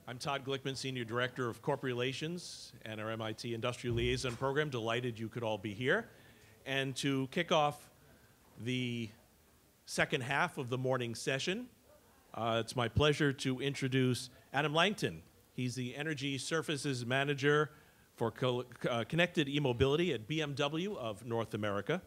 I'm Todd Glickman, Senior Director of Corporate Relations and our MIT Industrial Liaison Program. Delighted you could all be here. And to kick off the second half of the morning session, it's my pleasure to introduce Adam Langton. He's the Energy Services Manager for Connected eMobility at BMW of North America.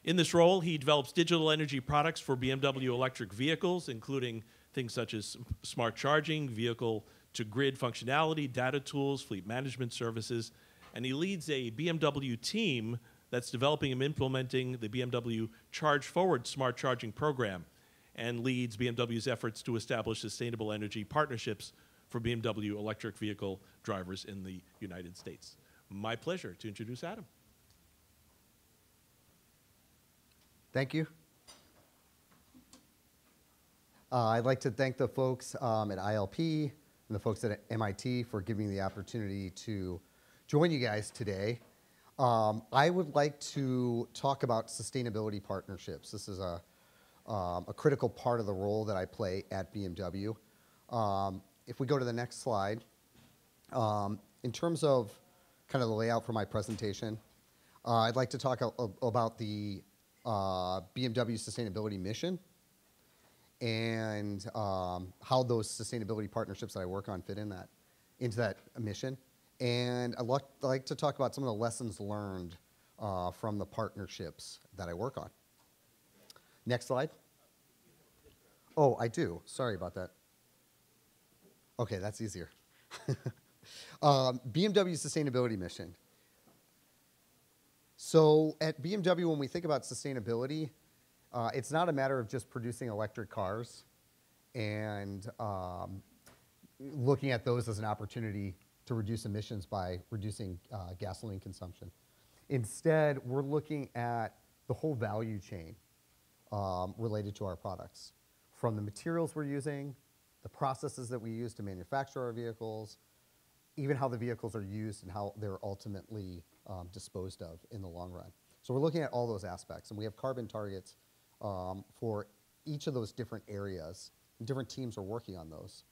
In this role, he develops digital energy products for BMW electric vehicles, including things such as smart charging, vehicle-to-grid functionality, data tools, fleet management services, and he leads a BMW team that's developing and implementing the BMW Charge Forward smart charging program and leads BMW's efforts to establish sustainable energy partnerships for BMW electric vehicle drivers in the United States. My pleasure to introduce Adam. Thank you. I'd like to thank the folks at ILP and the folks at MIT for giving me the opportunity to join you guys today. I would like to talk about sustainability partnerships. This is a critical part of the role that I play at BMW. If we go to the next slide, in terms of kind of the layout for my presentation, I'd like to talk about the BMW sustainability mission and how those sustainability partnerships that I work on fit into that mission. And I'd like to talk about some of the lessons learned from the partnerships that I work on. Next slide. Oh, I do. Sorry about that. Okay, that's easier. BMW sustainability mission. So at BMW, when we think about sustainability, it's not a matter of just producing electric cars and looking at those as an opportunity to reduce emissions by reducing gasoline consumption. Instead, we're looking at the whole value chain related to our products, from the materials we're using, the processes that we use to manufacture our vehicles, even how the vehicles are used and how they're ultimately disposed of in the long run. So we're looking at all those aspects, and we have carbon targets for each of those different areas, and different teams are working on those.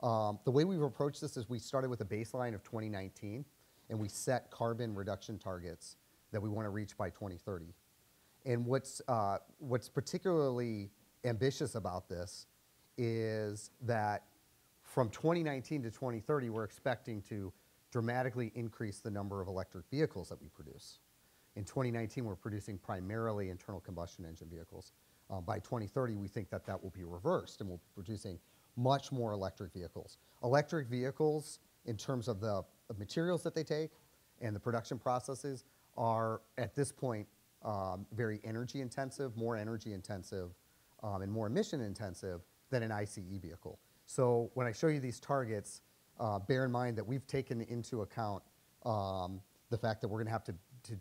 The way we've approached this is we started with a baseline of 2019, and we set carbon reduction targets that we want to reach by 2030. And what's particularly ambitious about this is that from 2019 to 2030, we're expecting to dramatically increase the number of electric vehicles that we produce. In 2019, we're producing primarily internal combustion engine vehicles. By 2030, we think that that will be reversed, and we'll be producing much more electric vehicles. Electric vehicles, in terms of the materials that they take and the production processes, are, at this point, very energy intensive, more energy intensive, and more emission intensive than an ICE vehicle. So when I show you these targets, bear in mind that we've taken into account the fact that we're going to have to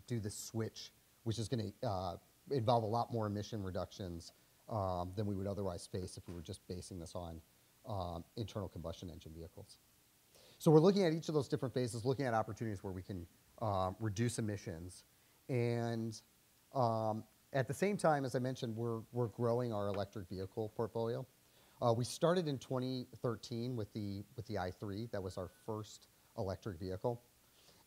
do this switch, which is going to involve a lot more emission reductions than we would otherwise face if we were just basing this on internal combustion engine vehicles. So we're looking at each of those different phases, looking at opportunities where we can reduce emissions. And at the same time, as I mentioned, we're growing our electric vehicle portfolio. We started in 2013 with the i3. That was our first electric vehicle,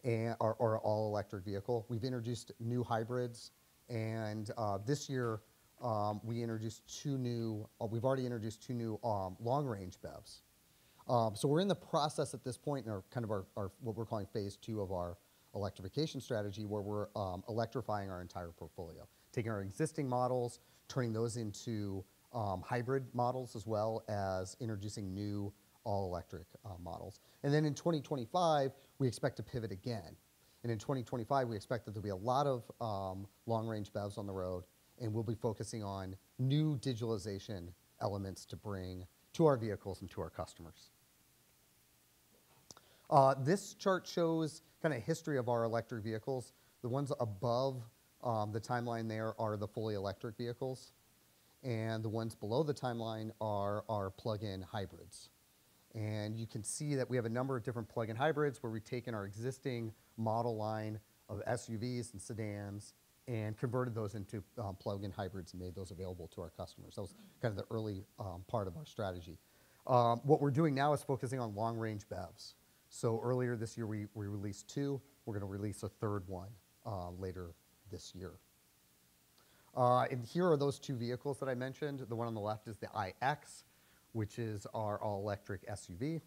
and our all-electric vehicle. We've introduced new hybrids, and this year we've already introduced two new long-range BEVs. So we're in the process at this point in our what we're calling phase 2 of our electrification strategy, where we're electrifying our entire portfolio, taking our existing models, turning those into hybrid models, as well as introducing new all-electric models. And then in 2025, we expect to pivot again. And in 2025, we expect that there'll be a lot of long-range BEVs on the road, and we'll be focusing on new digitalization elements to bring to our vehicles and to our customers. This chart shows kind of history of our electric vehicles. The ones above the timeline there are the fully electric vehicles, and the ones below the timeline are our plug-in hybrids. And you can see that we have a number of different plug-in hybrids where we've taken our existing model line of SUVs and sedans and converted those into plug-in hybrids and made those available to our customers. That was kind of the early part of our strategy. What we're doing now is focusing on long-range BEVs. So earlier this year, we released 2. We're going to release a 3rd one later this year. And here are those 2 vehicles that I mentioned. The one on the left is the iX, which is our all-electric SUV.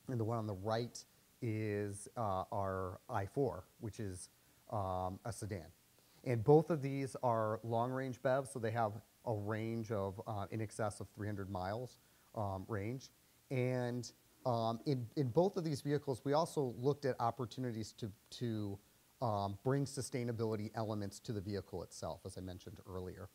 And the one on the right is our i4, which is a sedan. And both of these are long-range BEVs, so they have a range of in excess of 300 miles range. And in both of these vehicles, we also looked at opportunities to bring sustainability elements to the vehicle itself, as I mentioned earlier.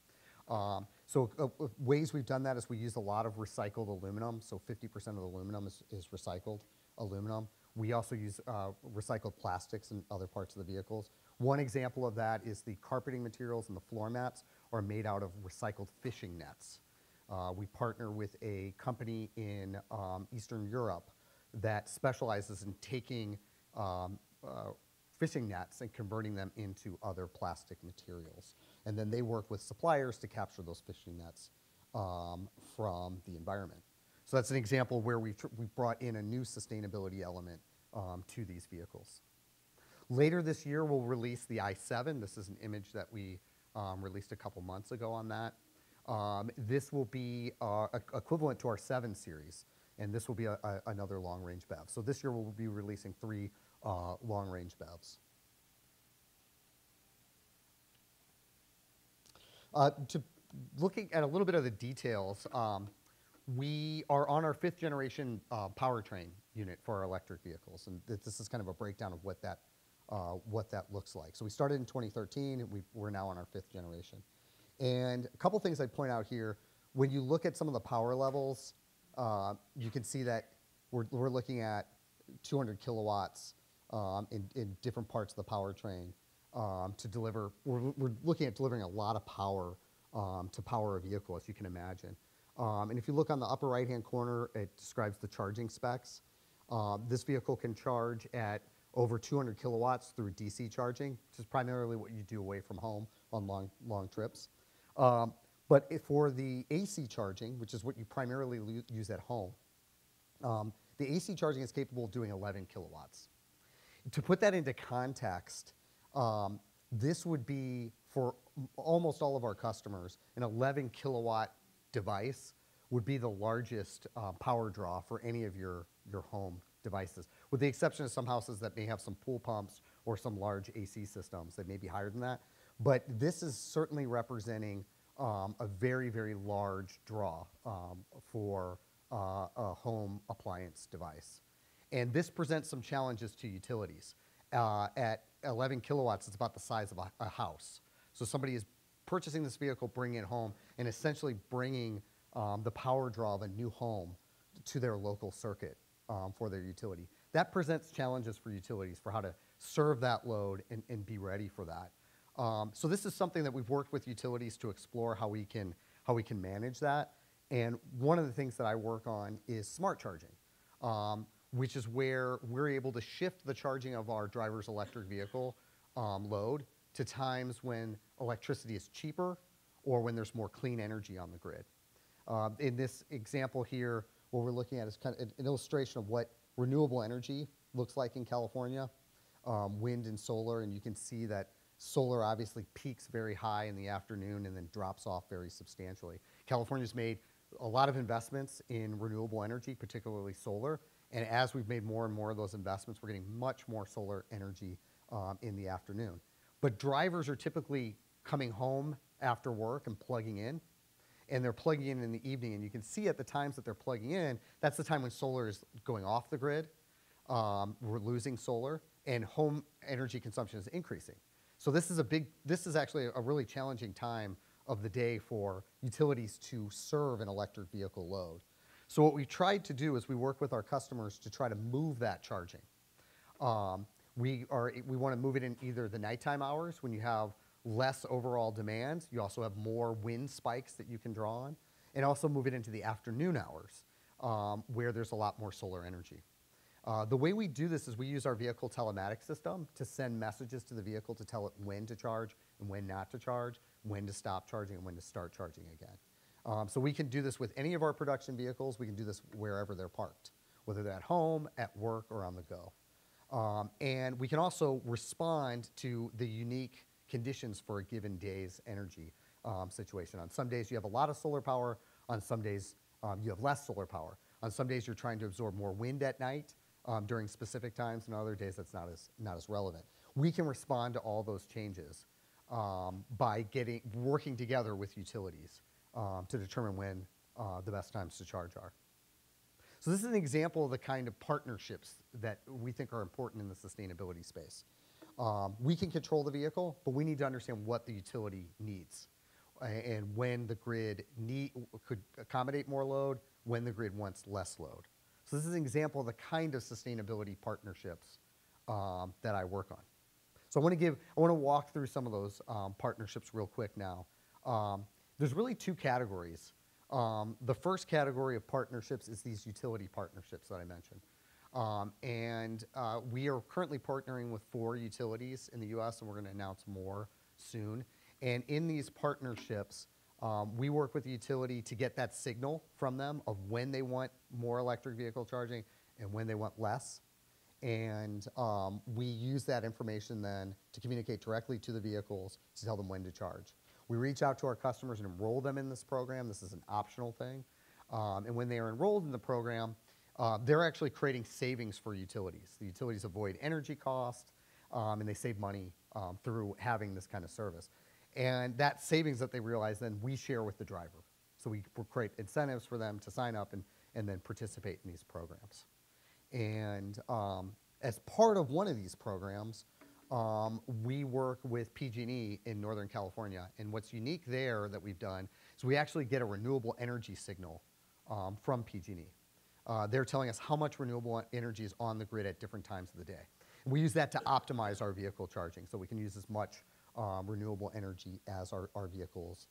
Ways we've done that is we use a lot of recycled aluminum, so 50% of the aluminum is recycled aluminum. We also use recycled plastics in other parts of the vehicles. One example of that is the carpeting materials and the floor mats are made out of recycled fishing nets. We partner with a company in Eastern Europe that specializes in taking fishing nets and converting them into other plastic materials. And then they work with suppliers to capture those fishing nets from the environment. So that's an example where we've brought in a new sustainability element to these vehicles. Later this year, we'll release the i7. This is an image that we released a couple months ago on that. This will be equivalent to our 7 Series, and this will be another long-range BEV. So this year, we'll be releasing 3 long-range BEVs. Looking at a little bit of the details, we are on our 5th generation powertrain unit for our electric vehicles, and this is kind of a breakdown of what that looks like. So we started in 2013, and we're now on our 5th generation. And a couple things I'd point out here, when you look at some of the power levels, you can see that we're looking at 200 kilowatts in different parts of the powertrain to deliver. We're looking at delivering a lot of power to power a vehicle, as you can imagine. And if you look on the upper right-hand corner, it describes the charging specs. This vehicle can charge at over 200 kilowatts through DC charging, which is primarily what you do away from home on long trips. But for the AC charging, which is what you primarily use at home, the AC charging is capable of doing 11 kilowatts. To put that into context, this would be, for almost all of our customers, an 11 kilowatt device would be the largest power draw for any of your home devices, with the exception of some houses that may have some pool pumps or some large AC systems that may be higher than that. But this is certainly representing a very, very large draw for a home appliance device. And this presents some challenges to utilities. At 11 kilowatts, it's about the size of a house. So somebody is purchasing this vehicle, bringing it home, and essentially bringing the power draw of a new home to their local circuit for their utility. That presents challenges for utilities for how to serve that load and be ready for that. So this is something that we've worked with utilities to explore how we can manage that. And one of the things that I work on is smart charging, which is where we're able to shift the charging of our driver's electric vehicle load to times when electricity is cheaper or when there's more clean energy on the grid. In this example here, what we're looking at is kind of an illustration of what renewable energy looks like in California, wind and solar, and you can see that solar obviously peaks very high in the afternoon and then drops off very substantially. California's made a lot of investments in renewable energy, particularly solar, and as we've made more and more of those investments, we're getting much more solar energy in the afternoon. But drivers are typically coming home after work and plugging in, and they're plugging in the evening, and you can see at the times that they're plugging in, that's the time when solar is going off the grid, we're losing solar, and home energy consumption is increasing. So this is actually a really challenging time of the day for utilities to serve an electric vehicle load. So what we tried to do is we work with our customers to try to move that charging. We want to move it in either the nighttime hours when you have less overall demand. You also have more wind spikes that you can draw on, and also move it into the afternoon hours where there's a lot more solar energy. The way we do this is we use our vehicle telematics system to send messages to the vehicle to tell it when to charge and when not to charge, when to stop charging and when to start charging again. So we can do this with any of our production vehicles. We can do this wherever they're parked, whether they're at home, at work, or on the go. And we can also respond to the unique conditions for a given day's energy situation. On some days you have a lot of solar power. On some days you have less solar power. On some days you're trying to absorb more wind at night during specific times, and other days that's not as relevant. We can respond to all those changes by working together with utilities to determine when the best times to charge are. So this is an example of the kind of partnerships that we think are important in the sustainability space. We can control the vehicle, but we need to understand what the utility needs and when the grid could accommodate more load, when the grid wants less load. So this is an example of the kind of sustainability partnerships that I work on. So I want to walk through some of those partnerships real quick now. There's really two categories. The first category of partnerships is these utility partnerships that I mentioned. We are currently partnering with 4 utilities in the US, and we're going to announce more soon. And in these partnerships, we work with the utility to get that signal from them of when they want more electric vehicle charging and when they want less. And we use that information then to communicate directly to the vehicles to tell them when to charge. We reach out to our customers and enroll them in this program. This is an optional thing. And when they are enrolled in the program, they're actually creating savings for utilities. The utilities avoid energy costs, and they save money through having this kind of service. And that savings that they realize, then we share with the driver. So we create incentives for them to sign up and then participate in these programs. And as part of one of these programs, we work with PG&E in Northern California. And what's unique there that we've done is we actually get a renewable energy signal from PG&E. They're telling us how much renewable energy is on the grid at different times of the day. And we use that to optimize our vehicle charging, so we can use as much renewable energy as our vehicles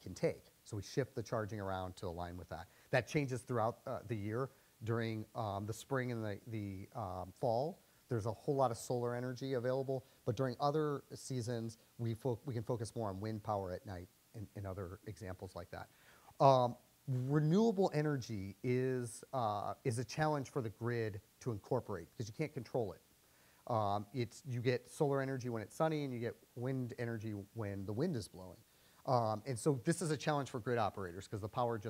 can take. So we shift the charging around to align with that. That changes throughout the year. During the spring and the fall, there's a whole lot of solar energy available, but during other seasons, we can focus more on wind power at night and other examples like that. Renewable energy is a challenge for the grid to incorporate because you can't control it. You get solar energy when it's sunny, and you get wind energy when the wind is blowing. And so this is a challenge for grid operators because the power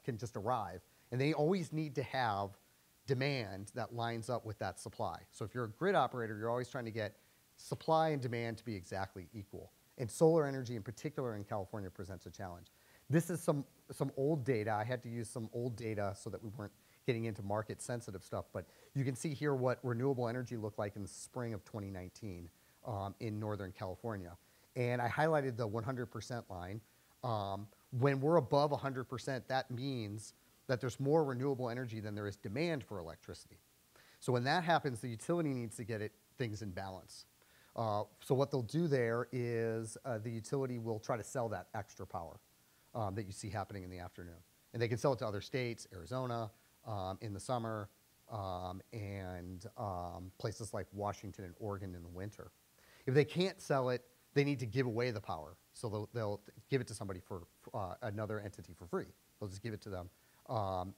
can just arrive, and they always need to have demand that lines up with that supply. So if you're a grid operator, you're always trying to get supply and demand to be exactly equal. And solar energy in particular in California presents a challenge. This is some old data. I had to use some old data so that we weren't getting into market sensitive stuff, but you can see here what renewable energy looked like in the spring of 2019 in Northern California. And I highlighted the 100% line. When we're above 100%, that means that there's more renewable energy than there is demand for electricity. So when that happens, the utility needs to get things in balance. So what they'll do there is the utility will try to sell that extra power that you see happening in the afternoon. And they can sell it to other states, Arizona, in the summer, and places like Washington and Oregon in the winter. If they can't sell it, they need to give away the power. So they'll give it to somebody for another entity for free. They'll just give it to them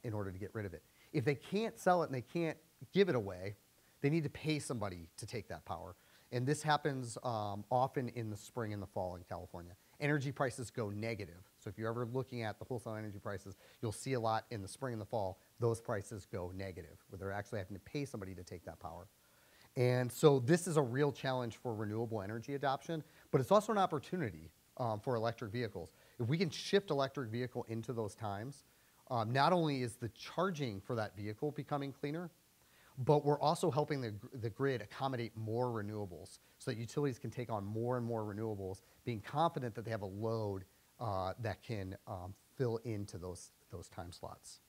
in order to get rid of it. If they can't sell it and they can't give it away, they need to pay somebody to take that power. And this happens often in the spring and the fall in California. Energy prices go negative. So if you're ever looking at the wholesale energy prices, you'll see a lot in the spring and the fall, those prices go negative, where they're actually having to pay somebody to take that power. And so this is a real challenge for renewable energy adoption, but it's also an opportunity for electric vehicles. If we can shift electric vehicle into those times, not only is the charging for that vehicle becoming cleaner, but we're also helping the grid accommodate more renewables so that utilities can take on more and more renewables, being confident that they have a load that can fill into those time slots.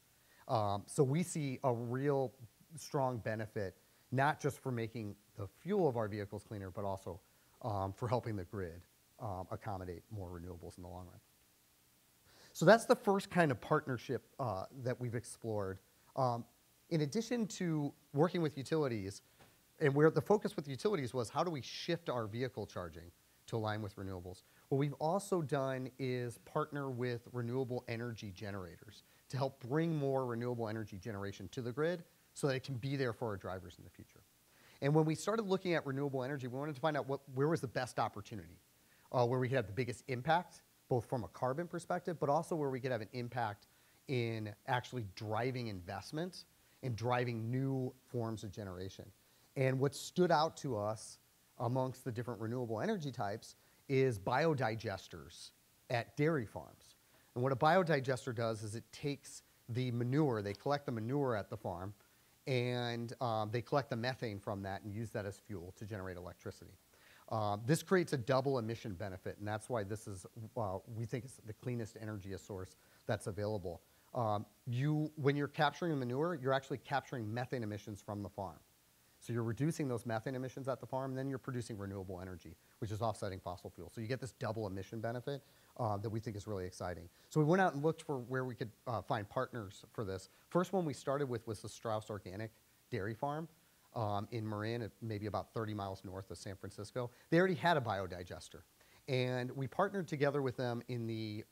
So we see a real strong benefit, not just for making the fuel of our vehicles cleaner, but also for helping the grid accommodate more renewables in the long run. So that's the first kind of partnership that we've explored. In addition to working with utilities, and where the focus with utilities was how do we shift our vehicle charging to align with renewables. What we've also done is partner with renewable energy generators to help bring more renewable energy generation to the grid so that it can be there for our drivers in the future. And when we started looking at renewable energy, we wanted to find out where was the best opportunity, where we could have the biggest impact, both from a carbon perspective, but also where we could have an impact in actually driving investment and driving new forms of generation. And what stood out to us amongst the different renewable energy types is biodigesters at dairy farms. And what a biodigester does is it takes the manure, they collect the manure at the farm, and they collect the methane from that and use that as fuel to generate electricity. This creates a double emission benefit, and that's why this is, we think, is the cleanest energy source that's available. When you're capturing the manure, you're actually capturing methane emissions from the farm. So you're reducing those methane emissions at the farm, and then you're producing renewable energy, which is offsetting fossil fuel. So you get this double emission benefit that we think is really exciting. So we went out and looked for where we could find partners for this. First one we started with was the Strauss Organic Dairy Farm in Marin, maybe about 30 miles north of San Francisco. They already had a biodigester. And we partnered together with them in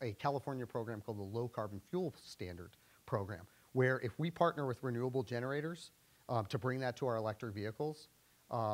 a California program called the Low Carbon Fuel Standard program, where if we partner with renewable generators to bring that to our electric vehicles,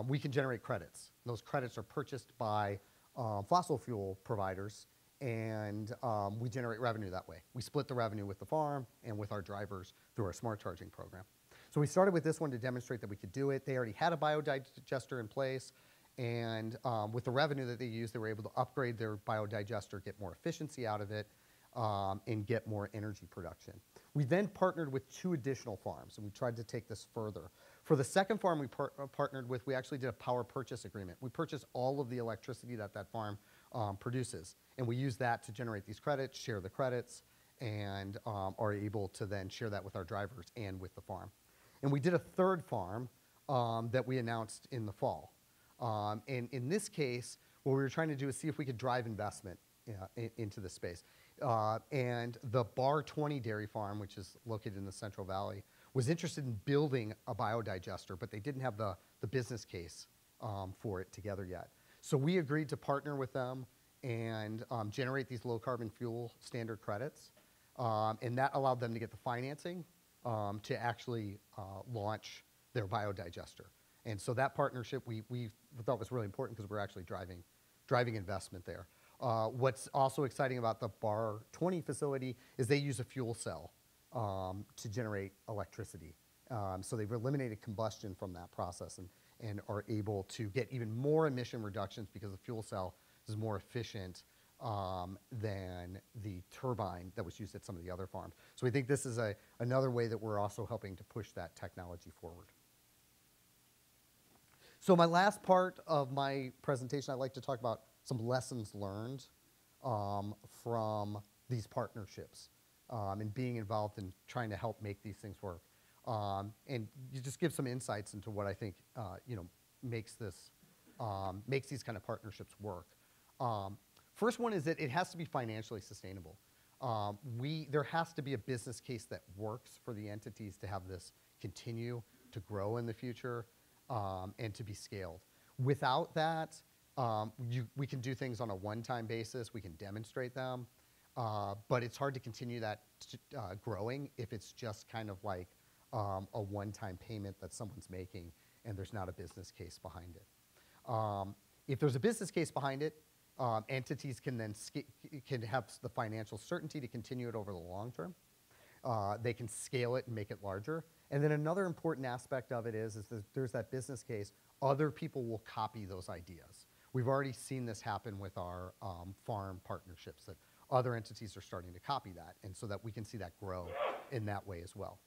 we can generate credits. Those credits are purchased by fossil fuel providers, and we generate revenue that way. We split the revenue with the farm and with our drivers through our smart charging program. So we started with this one to demonstrate that we could do it. They already had a biodigester in place, and with the revenue that they used, they were able to upgrade their biodigester, get more efficiency out of it, and get more energy production. We then partnered with 2 additional farms, and we tried to take this further. For the second farm we partnered with, we actually did a power purchase agreement. We purchased all of the electricity that farm produces, and we use that to generate these credits, share the credits, and are able to then share that with our drivers and with the farm. And we did a third farm that we announced in the fall. And in this case, what we were trying to do is see if we could drive investment into the space. And the Bar 20 Dairy Farm, which is located in the Central Valley, was interested in building a biodigester, but they didn't have the business case for it together yet. So we agreed to partner with them and generate these low carbon fuel standard credits. And that allowed them to get the financing to actually launch their biodigester. And so that partnership we thought was really important because we're actually driving investment there. What's also exciting about the Bar 20 facility is they use a fuel cell to generate electricity. So they've eliminated combustion from that process and are able to get even more emission reductions because the fuel cell is more efficient than the turbine that was used at some of the other farms. So we think this is another way that we're also helping to push that technology forward. So my last part of my presentation, I'd like to talk about some lessons learned from these partnerships and being involved in trying to help make these things work. And you just give some insights into what I think makes these kind of partnerships work. First one is that it has to be financially sustainable. There has to be a business case that works for the entities to have this continue to grow in the future and to be scaled. Without that, we can do things on a one-time basis. We can demonstrate them, but it's hard to continue that growing if it's just kind of like a one-time payment that someone's making and there's not a business case behind it. If there's a business case behind it, entities can then can have the financial certainty to continue it over the long term. They can scale it and make it larger. And then another important aspect of it is that there's that business case. Other people will copy those ideas. We've already seen this happen with our farm partnerships, that other entities are starting to copy that, and so that we can see that grow in that way as well.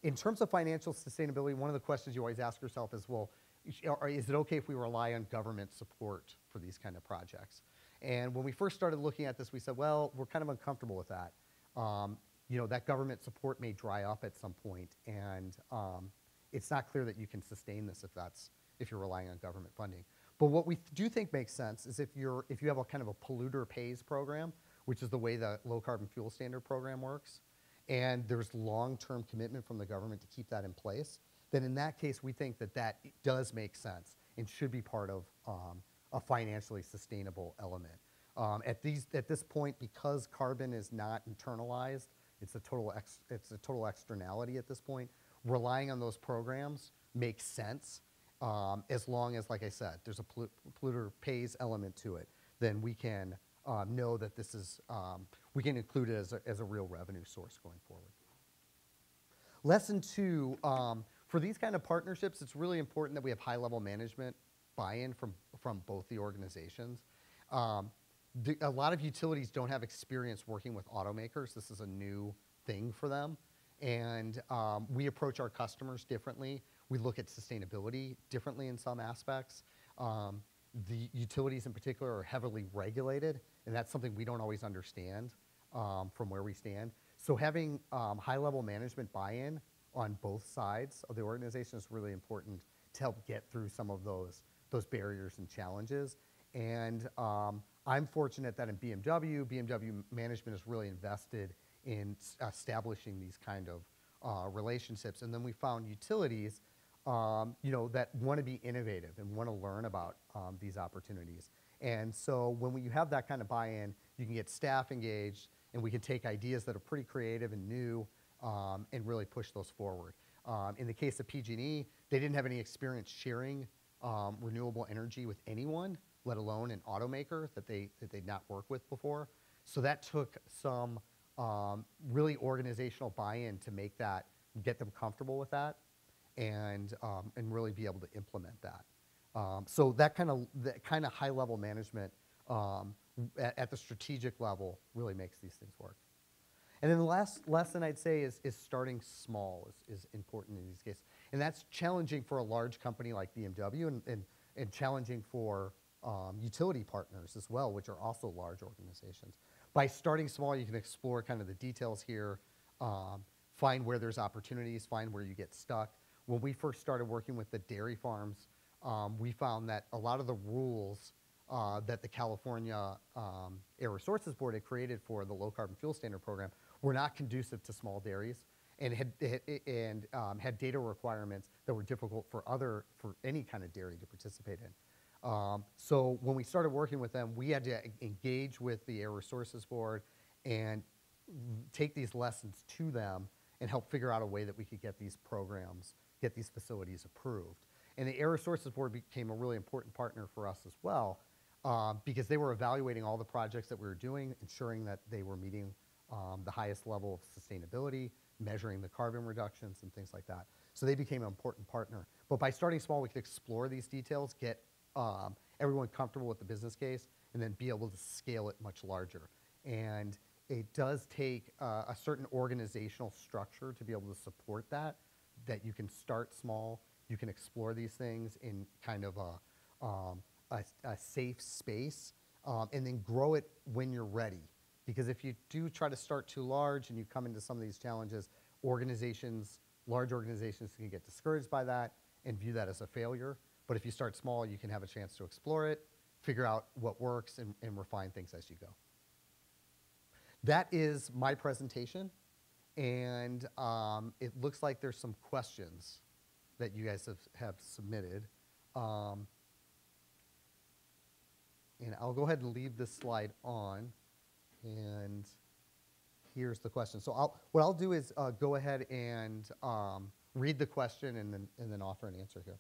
In terms of financial sustainability, one of the questions you always ask yourself is, well, is it okay if we rely on government support for these kind of projects? And when we first started looking at this, we said, well, we're kind of uncomfortable with that. That government support may dry up at some point, and it's not clear that you can sustain this if you're relying on government funding. But what we do think makes sense is if you have a kind of a polluter pays program, which is the way the Low Carbon Fuel Standard program works, and there's long-term commitment from the government to keep that in place, then in that case, we think that does make sense and should be part of a financially sustainable element. At this point, because carbon is not internalized, it's a total externality at this point. Relying on those programs makes sense, as long as, like I said, there's a polluter pays element to it. Then we can know that this is we can include it as a real revenue source going forward. Lesson 2, for these kind of partnerships, it's really important that we have high-level management buy-in from both the organizations. A lot of utilities don't have experience working with automakers. This is a new thing for them. And we approach our customers differently. We look at sustainability differently in some aspects. The utilities in particular are heavily regulated, and that's something we don't always understand from where we stand. So having high-level management buy-in on both sides of the organization is really important to help get through some of those barriers and challenges. And I'm fortunate that in BMW management is really invested in establishing these kind of relationships. And then we found utilities that want to be innovative and want to learn about these opportunities. And so when you have that kind of buy-in, you can get staff engaged, and we can take ideas that are pretty creative and new and really push those forward. In the case of PG&E, they didn't have any experience sharing renewable energy with anyone, let alone an automaker that they'd not worked with before. So that took some really organizational buy-in to make that, get them comfortable with that, and really be able to implement that. So that kind of high-level management at the strategic level really makes these things work. And then the last lesson I'd say is starting small is important in these cases. And that's challenging for a large company like BMW and challenging for utility partners as well, which are also large organizations. By starting small, you can explore kind of the details here, find where there's opportunities, find where you get stuck. When we first started working with the dairy farms, we found that a lot of the rules that the California Air Resources Board had created for the Low Carbon Fuel Standard program were not conducive to small dairies, and had data requirements that were difficult for any kind of dairy to participate in. So when we started working with them, we had to engage with the Air Resources Board and take these lessons to them and help figure out a way that we could get these programs, get these facilities approved. And the Air Resources Board became a really important partner for us as well, because they were evaluating all the projects that we were doing, ensuring that they were meeting the highest level of sustainability, measuring the carbon reductions and things like that. So they became an important partner. But by starting small, we could explore these details, get everyone comfortable with the business case, and then be able to scale it much larger. And it does take a certain organizational structure to be able to support that you can start small, you can explore these things in kind of a safe space, and then grow it when you're ready. Because if you do try to start too large and you come into some of these challenges, large organizations can get discouraged by that and view that as a failure. But if you start small, you can have a chance to explore it, figure out what works, and refine things as you go. That is my presentation, and it looks like there's some questions that you guys have submitted. And I'll go ahead and leave this slide on, and here's the question. So what I'll do is go ahead and read the question and then offer an answer here.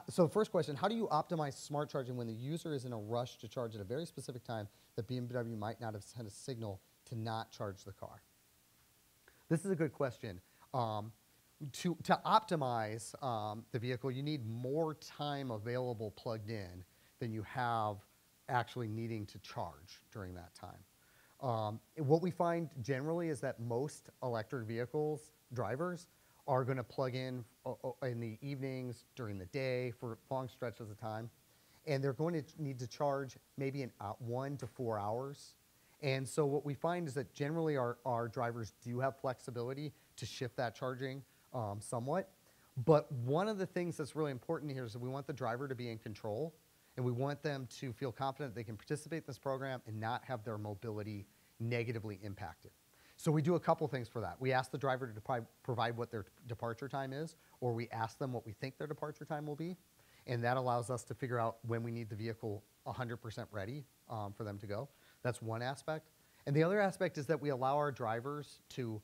So the first question, how do you optimize smart charging when the user is in a rush to charge at a very specific time that BMW might not have sent a signal to not charge the car? This is a good question. To optimize the vehicle, you need more time available plugged in than you have actually needing to charge during that time. What we find generally is that most electric vehicles drivers are going to plug in the evenings, during the day, for long stretches of time. And they're going to need to charge maybe in 1 to 4 hours. And so what we find is that generally our drivers do have flexibility to shift that charging somewhat. But one of the things that's really important here is that we want the driver to be in control, and we want them to feel confident they can participate in this program and not have their mobility negatively impacted. So we do a couple things for that. We ask the driver to provide what their departure time is, or we ask them what we think their departure time will be. And that allows us to figure out when we need the vehicle 100% ready for them to go. That's one aspect. And the other aspect is that we allow our drivers to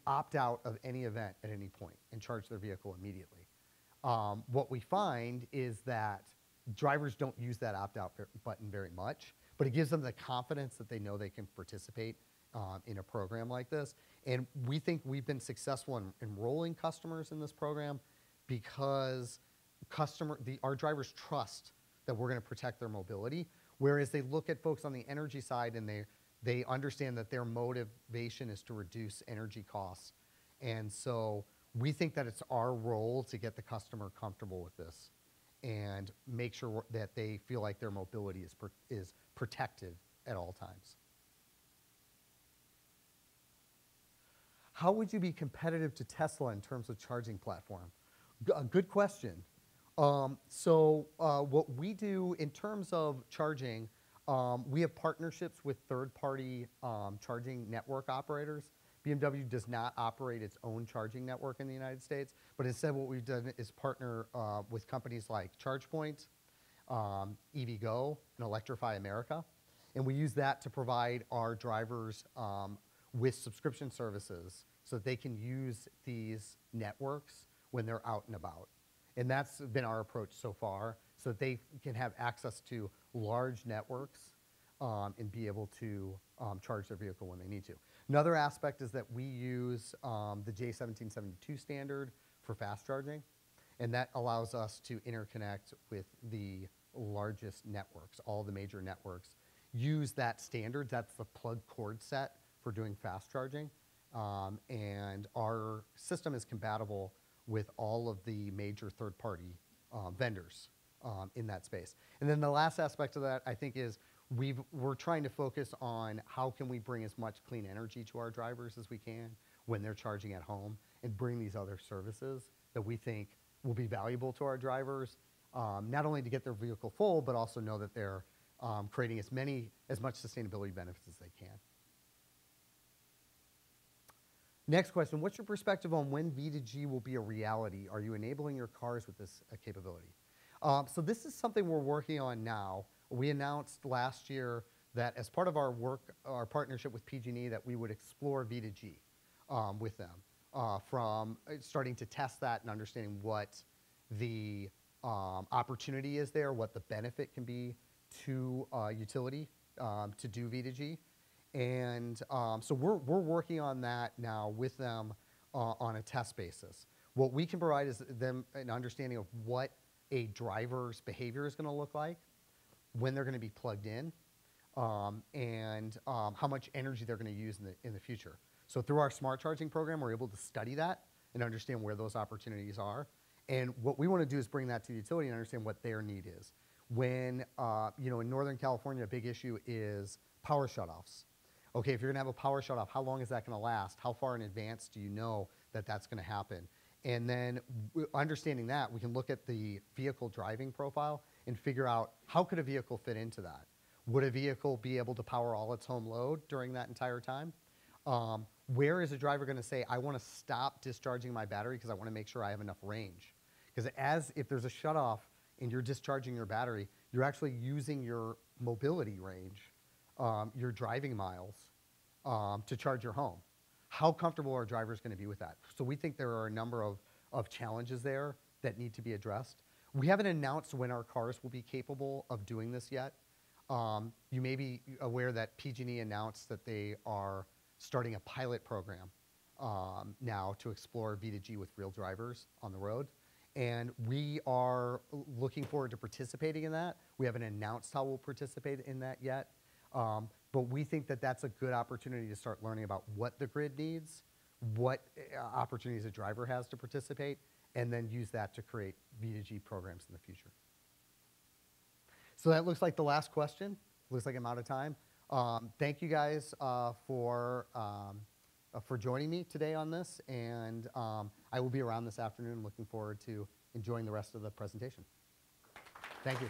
opt out of any event at any point and charge their vehicle immediately. What we find is that drivers don't use that opt-out button very much, but it gives them the confidence that they know they can participate in a program like this. And we think we've been successful in enrolling customers in this program because our drivers trust that we're going to protect their mobility, whereas they look at folks on the energy side and they understand that their motivation is to reduce energy costs. And so we think that it's our role to get the customer comfortable with this and make sure that they feel like their mobility is protected at all times. How would you be competitive to Tesla in terms of charging platform? Good question. What we do in terms of charging, we have partnerships with third-party charging network operators. BMW does not operate its own charging network in the United States, but instead what we've done is partner with companies like ChargePoint, EVgo, and Electrify America. And we use that to provide our drivers with subscription services so that they can use these networks when they're out and about. And that's been our approach so far, so that they can have access to large networks and be able to charge their vehicle when they need to. Another aspect is that we use the J1772 standard for fast charging, and that allows us to interconnect with the largest networks. All the major networks use that standard. That's the plug cord set for doing fast charging, and our system is compatible with all of the major third-party vendors in that space. And then the last aspect of that, I think, is we're trying to focus on how can we bring as much clean energy to our drivers as we can when they're charging at home, and bring these other services that we think will be valuable to our drivers, not only to get their vehicle full, but also know that they're creating as much sustainability benefits as they can. Next question, what's your perspective on when V2G will be a reality? Are you enabling your cars with this capability? So this is something we're working on now. We announced last year that as part of our partnership with PG&E, that we would explore V2G with them, from starting to test that and understanding what the opportunity is there, what the benefit can be to utility to do V2G. And so we're working on that now with them on a test basis. What we can provide is them an understanding of what a driver's behavior is going to look like when they're going to be plugged in, and how much energy they're going to use in the future. So through our smart charging program, we're able to study that and understand where those opportunities are. And what we want to do is bring that to the utility and understand what their need is. When, in Northern California, a big issue is power shutoffs. Okay, if you're going to have a power shutoff, how long is that going to last? How far in advance do you know that that's going to happen? And then understanding that, we can look at the vehicle driving profile and figure out how could a vehicle fit into that. Would a vehicle be able to power all its home load during that entire time? Where is a driver going to say, I want to stop discharging my battery because I want to make sure I have enough range? Because if there's a shutoff and you're discharging your battery, you're actually using your mobility range, your driving miles, to charge your home. How comfortable are drivers going to be with that? So we think there are a number of challenges there that need to be addressed. We haven't announced when our cars will be capable of doing this yet. You may be aware that PG&E announced that they are starting a pilot program now to explore V2G with real drivers on the road. And we are looking forward to participating in that. We haven't announced how we'll participate in that yet. But we think that that's a good opportunity to start learning about what the grid needs, what opportunities a driver has to participate, and then use that to create V2G programs in the future. So that looks like the last question. Looks like I'm out of time. Thank you guys for joining me today on this, and I will be around this afternoon. Looking forward to enjoying the rest of the presentation. Thank you.